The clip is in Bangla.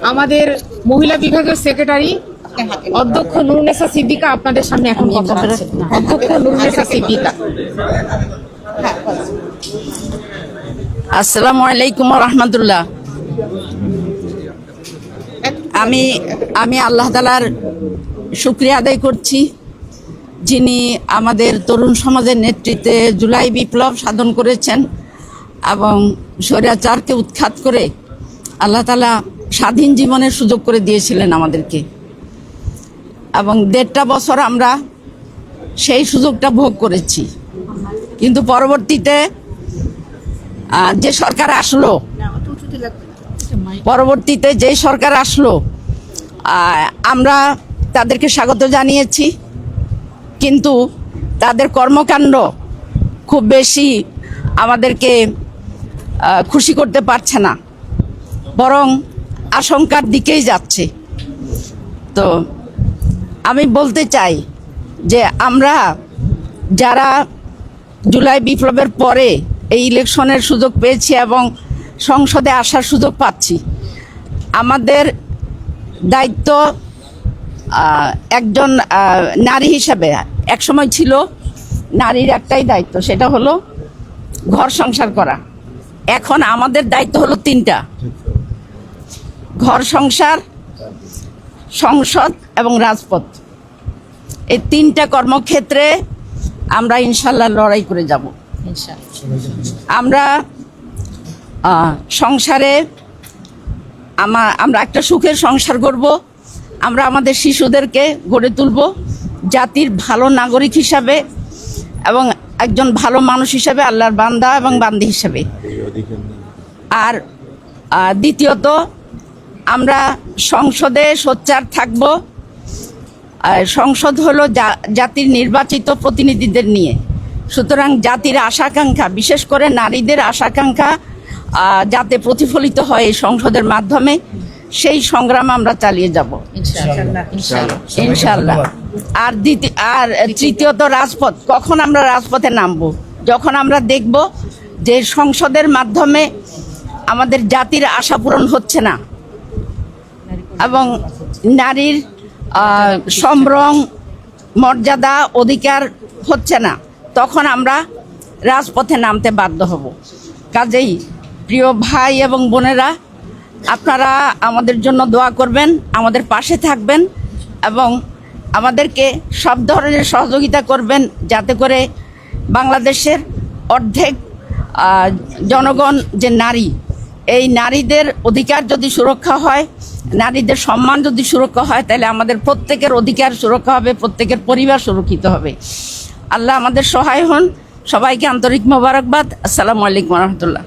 আমাদের মহিলা বিভাগের সেক্রেটারি অধ্যক্ষ নুরুন্নেসা সিদ্দিকা আপনাদের সামনে এখন কথা বলছেন। অধ্যক্ষ নুরুন্নেসা সিদ্দিকা। আসসালামু আলাইকুম ওয়া রাহমাতুল্লাহ। আমি আল্লাহ তাআলার শুকরিয়া আদায় করছি, যিনি আমাদের তরুণ সমাজের নেতৃত্বে জুলাই বিপ্লব সাধন করেছেন এবং স্বৈরাচারকে উৎখাত করে আল্লাহ তাআলা স্বাধীন জীবনের সুযোগ করে দিয়েছিলেন আমাদেরকে, এবং 1.5 বছর আমরা সেই সুযোগটা ভোগ করেছি। কিন্তু পরবর্তীতে যে সরকার আসলো আমরা তাদেরকে স্বাগত জানিয়েছি, কিন্তু তাদের কর্মকাণ্ড খুব বেশি আমাদেরকে খুশি করতে পারছে না, বরং আশঙ্কার দিকেই যাচ্ছে। তো আমি বলতে চাই যে আমরা যারা জুলাই বিপ্লবের পরে এই ইলেকশনের সুযোগ পেয়েছি এবং সংসদে আসার সুযোগ পাচ্ছি, আমাদের দায়িত্ব একজন নারী হিসাবে একসময় ছিল নারীর একটাই দায়িত্ব, সেটা হলো ঘর সংসার করা। এখন আমাদের দায়িত্ব হলো 3টা: ঘর সংসার, সংসদ এবং রাজপথ। এই 3টা কর্মক্ষেত্রে আমরা ইনশাল্লাহ লড়াই করে যাব। আমরা সংসারে আমরা একটা সুখের সংসার করব। আমরা আমাদের শিশুদেরকে গড়ে তুলব জাতির ভালো নাগরিক হিসাবে এবং একজন ভালো মানুষ হিসাবে, আল্লাহর বান্দা এবং বান্দি হিসাবে। আর দ্বিতীয়ত, আমরা সংসদে সোচ্চার থাকব। সংসদ হলো জাতির নির্বাচিত প্রতিনিধিদের নিয়ে, সুতরাং জাতির আশাকাঙ্ক্ষা, বিশেষ করে নারীদের আশাকাঙ্ক্ষা যাতে প্রতিফলিত হয় এই সংসদের মাধ্যমে, সেই সংগ্রাম আমরা চালিয়ে যাব ইনশাআল্লাহ। আর তৃতীয়ত, রাজপথ। কখন আমরা রাজপথে নামবো? যখন আমরা দেখব যে সংসদের মাধ্যমে আমাদের জাতির আশা পূরণ হচ্ছে না এবং নারীর সম্ভ্রম, মর্যাদা, অধিকার হচ্ছে না, তখন আমরা রাজপথে নামতে বাধ্য হব। কাজেই প্রিয় ভাই এবং বোনেরা, আপনারা আমাদের জন্য দোয়া করবেন, আমাদের পাশে থাকবেন এবং আমাদেরকে সব ধরনের সহযোগিতা করবেন, যাতে করে বাংলাদেশের অর্ধেক জনগণ যে নারী, এই নারীদের অধিকার যদি সুরক্ষা হয়, নারীদের সম্মান যদি সুরক্ষা হয়, তাহলে আমাদের প্রত্যেকের অধিকার সুরক্ষা হবে, প্রত্যেকের পরিবার সুরক্ষিত হবে। আল্লাহ আমাদের সহায় হন। সবাইকে আন্তরিক মোবারকবাদ। আসসালামু আলাইকুম ওয়া রাহমাতুল্লাহ।